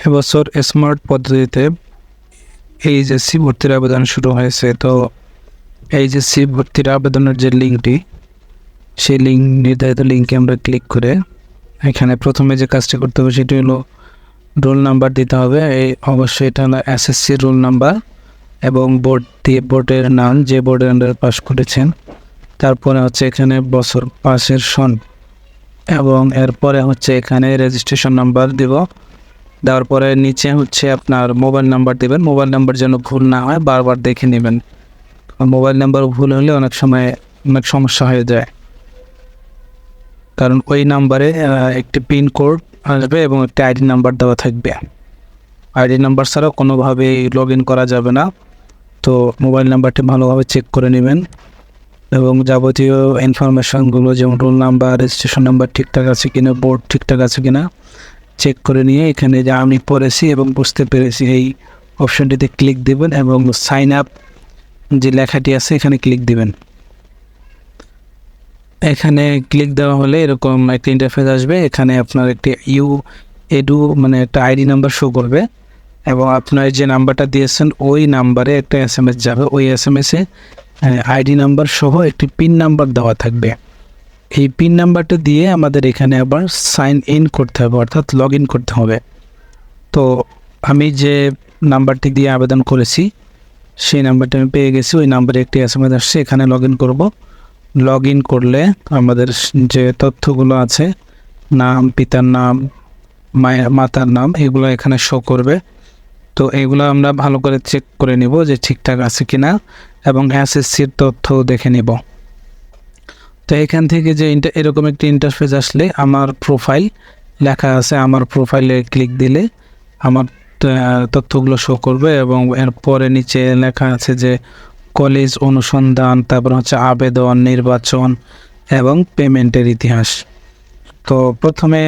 এবছর স্মার্ট পদ্ধতিতে এইচএসসি ভর্তির আবেদন শুরু হয়েছে। তো এইচএসসি ভর্তির আবেদনের যে লিঙ্কটি, সেই নির্ধারিত লিঙ্কে আমরা ক্লিক করে এখানে প্রথমে যে কাজটি করতে হবে সেটি হলো রোল নাম্বার দিতে হবে। অবশ্যই এটা হলো এসএসসির রোল নাম্বার এবং বোর্ডের নাম, যে বোর্ডের আন্ডারে পাস করেছেন। তারপরে হচ্ছে এখানে বছর পাসের সন এবং এরপরে হচ্ছে এখানে রেজিস্ট্রেশন নাম্বার দেওয়ার পরে নিচে হচ্ছে আপনার মোবাইল নাম্বার দেবেন। মোবাইল নাম্বার যেন ভুল না হয়, বারবার দেখে নেবেন। মোবাইল নাম্বার ভুল হলে অনেক সময় অনেক সমস্যা হয়ে যায়, কারণ ওই নাম্বারে একটি পিন কোড আসবে এবং একটি আইডি নাম্বার দেওয়া থাকবে। আইডি নাম্বার ছাড়া কোনোভাবেই লগ ইন করা যাবে না। তো মোবাইল নাম্বারটি ভালোভাবে চেক করে নেবেন এবং যাবতীয় ইনফরমেশনগুলো যেমন রোল নাম্বার, রেজিস্ট্রেশন নাম্বার ঠিকঠাক আছে কিনা, বোর্ড ঠিকঠাক আছে কিনা চেক করে নিয়ে এখানে যে আমি পড়েছি এবং বুঝতে পেরেছি এই অপশনটিতে ক্লিক দেবেন এবং সাইন আপ যে লেখাটি আছে এখানে ক্লিক দিবেন। এখানে ক্লিক দেওয়া হলে এরকম একটা ইন্টারফেস আসবে। এখানে আপনার একটি এডু মানে একটা আইডি নাম্বার শো করবে এবং আপনার যে নাম্বারটা দিয়েছেন ওই নাম্বারে একটা এসএমএস যাবে। ওই এসএমএসে আইডি নাম্বার সহ একটি পিন নাম্বার দেওয়া থাকবে। এই পিন নাম্বারটা দিয়ে আমাদের এখানে আবার সাইন ইন করতে হবে, অর্থাৎ লগ ইন করতে হবে। তো আমি যে নাম্বারটি দিয়ে আবেদন করেছি সেই নাম্বারটা আমি পেয়ে গেছি। ওই নাম্বারে একটি এসএমএস আসছে, এখানে লগ ইন করব। লগ ইন করলে আমাদের যে তথ্যগুলো আছে, নাম, পিতার নাম, মাতার নাম, এগুলো এখানে শো করবে। তো এগুলো আমরা ভালো করে চেক করে নিব যে ঠিকঠাক আছে কিনা এবং এসএসসির তথ্য দেখে নিব। তো এখান থেকে যে এরকম একটি ইন্টারফেস আসলে আমার প্রোফাইল লেখা আছে, আমার প্রোফাইলে ক্লিক দিলে আমার তথ্যগুলো শো করবে এবং এরপরে নিচে লেখা আছে যে কলেজ অনুসন্ধান, তারপর হচ্ছে আবেদন, নির্বাচন এবং পেমেন্টের ইতিহাস। তো প্রথমে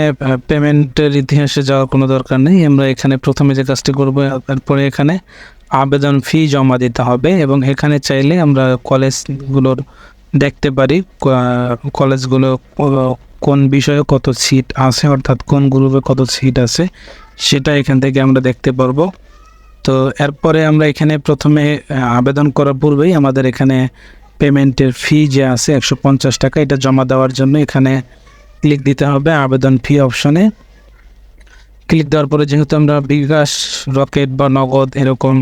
পেমেন্টের ইতিহাসে যাওয়ার কোনো দরকার নেই। আমরা এখানে প্রথমে যে কাজটি করবো, তারপরে এখানে আবেদন ফি জমা দিতে হবে এবং এখানে চাইলে আমরা কলেজগুলোর দেখতে পারি কলেজগুলো কোন বিষয়ে কত সিট আছে, অর্থাৎ কোন গ্রুপে কত সিট আছে সেটা এখান থেকে আমরা দেখতে পারবো। তো এরপরে আমরা এখানে প্রথমে আবেদন করার পূর্বেই আমাদের এখানে পেমেন্টের ফি যে আছে 150 টাকা, এটা জমা দেওয়ার জন্য এখানে ক্লিক দিতে হবে আবেদন ফি অপশনে। ক্লিক দেওয়ার পরে যেহেতু আমরা বিকাশ, রকেট বা নগদ এরকম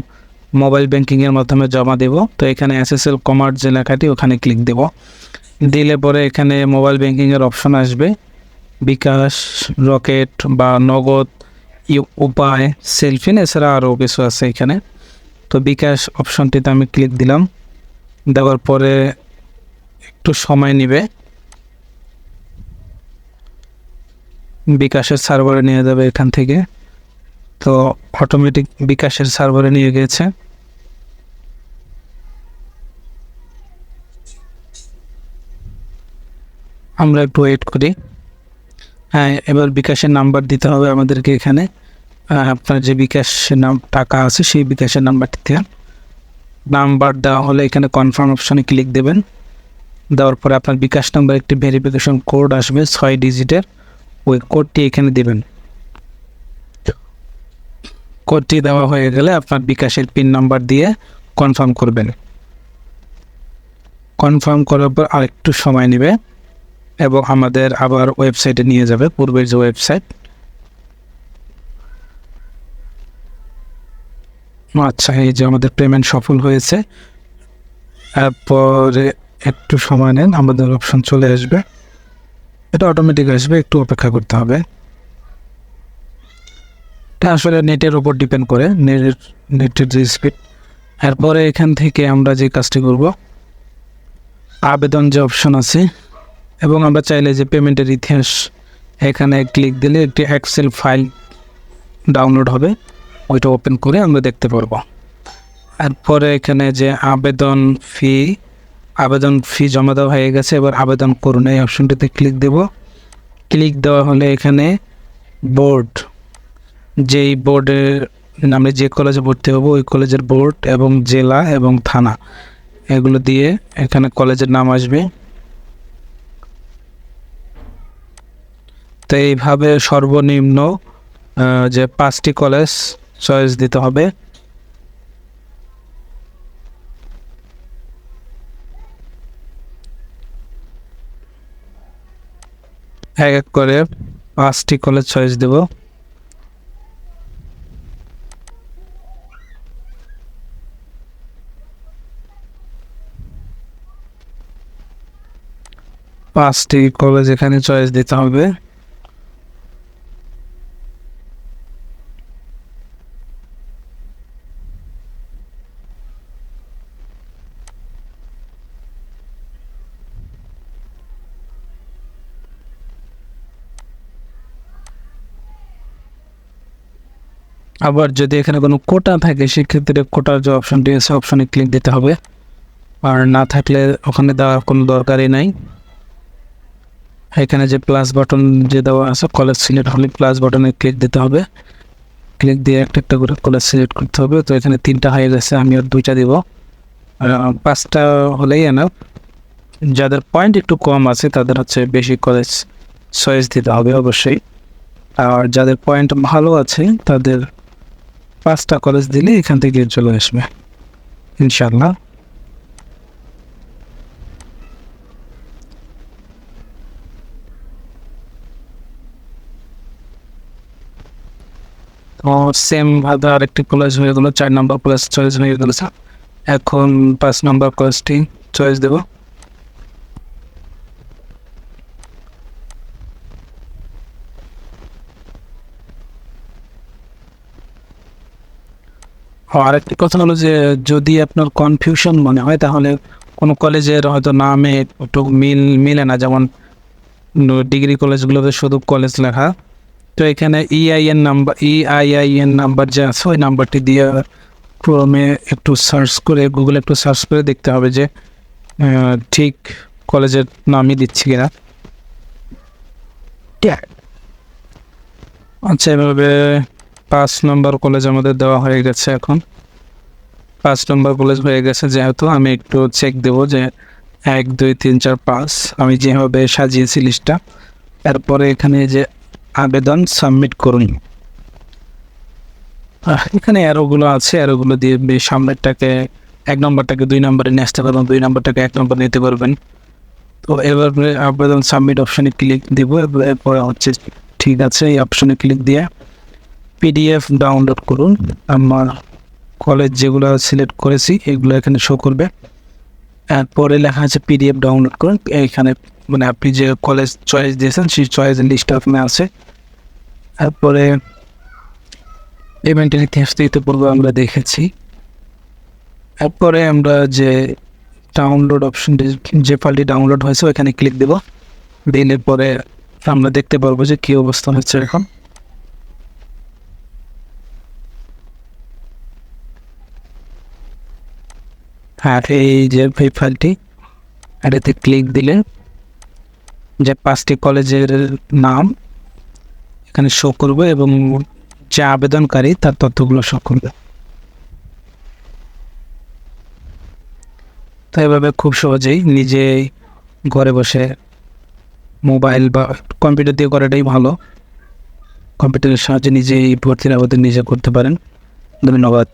মোবাইল ব্যাংকিংয়ের মাধ্যমে জমা দেব, তো এখানে এসএসএল কমার্স যে লেখাটি ওখানে ক্লিক দেব। দিলে পরে এখানে মোবাইল ব্যাংকিংয়ের অপশন আসবে, বিকাশ, রকেট বা নগদ, উপায়, সেলফিন, এছাড়া আরও কিছু আছে এখানে। তো বিকাশ অপশনটিতে আমি ক্লিক দিলাম। দেওয়ার পরে একটু সময় নেবে, বিকাশের সার্ভারে নিয়ে যাবে এখান থেকে। তো অটোমেটিক বিকাশের সার্ভারে নিয়ে গেছে। আমরা একটু ওয়েট করি। হ্যাঁ, এবার বিকাশের নাম্বার দিতে হবে আমাদেরকে এখানে। আপনার যে বিকাশের টাকা আছে সেই বিকাশের নাম্বারটিতে নাম্বার দেওয়া হলে এখানে কনফার্ম অপশনে ক্লিক দেবেন। দেওয়ার পরে আপনার বিকাশ নাম্বার একটি ভেরিফিকেশন কোড আসবে 6 ডিজিটের, ওই কোডটি এখানে দেবেন। কোডটি দেওয়া হয়ে গেলে আপনার বিকাশের পিন নাম্বার দিয়ে কনফার্ম করবেন। কনফার্ম করার পর আরেকটু সময় নেবে এবং আমাদের আবার ওয়েবসাইটে নিয়ে যাবে, পূর্বের যে ওয়েবসাইট। আচ্ছা, এই যে আমাদের পেমেন্ট সফল হয়েছে। এরপরে একটু সময় নেন, আমাদের অপশন চলে আসবে। এটা অটোমেটিক আসবে, একটু অপেক্ষা করতে হবে। এটা আসলে নেটের উপর ডিপেন্ড করে, নেটের যে স্পিড। এরপরে এখান থেকে আমরা যে কাজটি করব, আবেদন যে অপশন আছে এবং আমরা চাইলে যে পেমেন্টের ইতিহাস, এখানে ক্লিক দিলে একটি এক্সেল ফাইল ডাউনলোড হবে, ওইটা ওপেন করে আমরা দেখতে পারবো। এরপরে এখানে যে আবেদন ফি জমা দেওয়া হয়ে গেছে, এবার আবেদন করুন এই অপশনটিতে ক্লিক দেব। ক্লিক দেওয়া হলে এখানে বোর্ড, যেই বোর্ডের আমরা যে কলেজে ভর্তি হব ওই কলেজের বোর্ড এবং জেলা এবং থানা, এগুলো দিয়ে এখানে কলেজের নাম আসবে। তো এইভাবে সর্বনিম্ন যে 5টি কলেজ চয়েস দিতে হবে। এক এক করে 5টি কলেজ চয়েস দেব। পাঁচটি কলেজ এখানে চয়েস দিতে হবে। আবার যদি এখানে কোনো কোটা থাকে সেক্ষেত্রে কোটার যে অপশনটি আছে অপশনে ক্লিক দিতে হবে, আর না থাকলে ওখানে দেওয়ার কোনো দরকারই নাই। এখানে যে প্লাস বাটন যে দেওয়া আছে কলেজ সিলেক্ট হলে প্লাস বাটনে ক্লিক দিতে হবে। ক্লিক দিয়ে একটা একটা করে কলেজ সিলেক্ট করতে হবে। তো এখানে 3টা হয়ে গেছে, আমি আর 2টা দিব, আর 5টা হলেই এনাফ। যাদের পয়েন্ট একটু কম আছে তাদের হচ্ছে বেশি কলেজ চয়েস দিতে হবে অবশ্যই, আর যাদের পয়েন্ট ভালো আছে তাদের 5টা কলেজ দিলে এখান থেকে চলে আসবে ইনশাল্লাহ। তো সেম ভাবে আরেকটি কলেজ হয়ে গেলো, 4 নম্বর কলেজ চয়েস হয়ে গেল। এখন 5 নম্বর কলেজটি চয়েস দেব। আরেকটি কথা হলো যে যদি আপনার কনফিউশন মনে হয় তাহলে কোনো কলেজের হয়তো নামে একটু মিলে না, যেমন ডিগ্রি কলেজগুলোতে শুধু কলেজ লেখা, তো এখানে ইআইআইএন নাম্বার যে আছে ওই নাম্বারটি দিয়ে ক্রোমে একটু সার্চ করে, গুগলে একটু সার্চ করে দেখতে হবে যে ঠিক কলেজের নামই দিচ্ছি কিনা। আচ্ছা, এভাবে 5 নম্বর কলেজ আমাদের দেওয়া হয়ে গেছে। এখন 5 নম্বর কলেজ হয়ে গেছে, যেহেতু আমি একটু চেক দেবো যে 1 2 3 4 5 আমি যেভাবে সাজিয়েছি লিস্টটা। তারপরে এখানে যে আবেদন সাবমিট করুন, এখানে অ্যারোগুলো আছে, অ্যারোগুলো দিয়ে সামনেরটাকে 1 নম্বরটাকে 2 নম্বরে নিয়ে আসতে পারবেন, 2 নম্বরটাকে 1 নম্বর নিতে পারবেন। তো এবারে আবেদন সাবমিট অপশানে ক্লিক দেবো। এরপরে হচ্ছে ঠিক আছে, এই অপশানে ক্লিক দিয়ে পিডিএফ ডাউনলোড করুন। আমার কলেজ যেগুলো সিলেক্ট করেছি এগুলো এখানে শো করবে। এরপরে লেখা আছে পিডিএফ ডাউনলোড করুন। এইখানে মানে আপনি যে কলেজ চয়েস দিয়েছেন সেই চয়েসের লিস্ট আপনার আছে। তারপরে ইভেন্টের ইতিহাসটা পূর্বে আমরা দেখেছি। এরপরে আমরা যে ডাউনলোড অপশনটি, যে ফাইলটি ডাউনলোড হয়েছে ওইখানে ক্লিক দেব। দিনের পরে আমরা দেখতে পারবো যে কী অবস্থা হচ্ছে এখন। হ্যাঁ, এই যে এই ফাইলটি, এটাতে ক্লিক দিলে যে 5টি কলেজের নাম এখানে শো করবে এবং যে আবেদনকারী তার তথ্যগুলো শো করবে। তো এভাবে খুব সহজেই নিজেই ঘরে বসে মোবাইল বা কম্পিউটার দিয়ে করাটাই ভালো, কম্পিউটারের সাহায্যে নিজেই ভর্তির আবেদন নিজে করতে পারেন। ধন্যবাদ।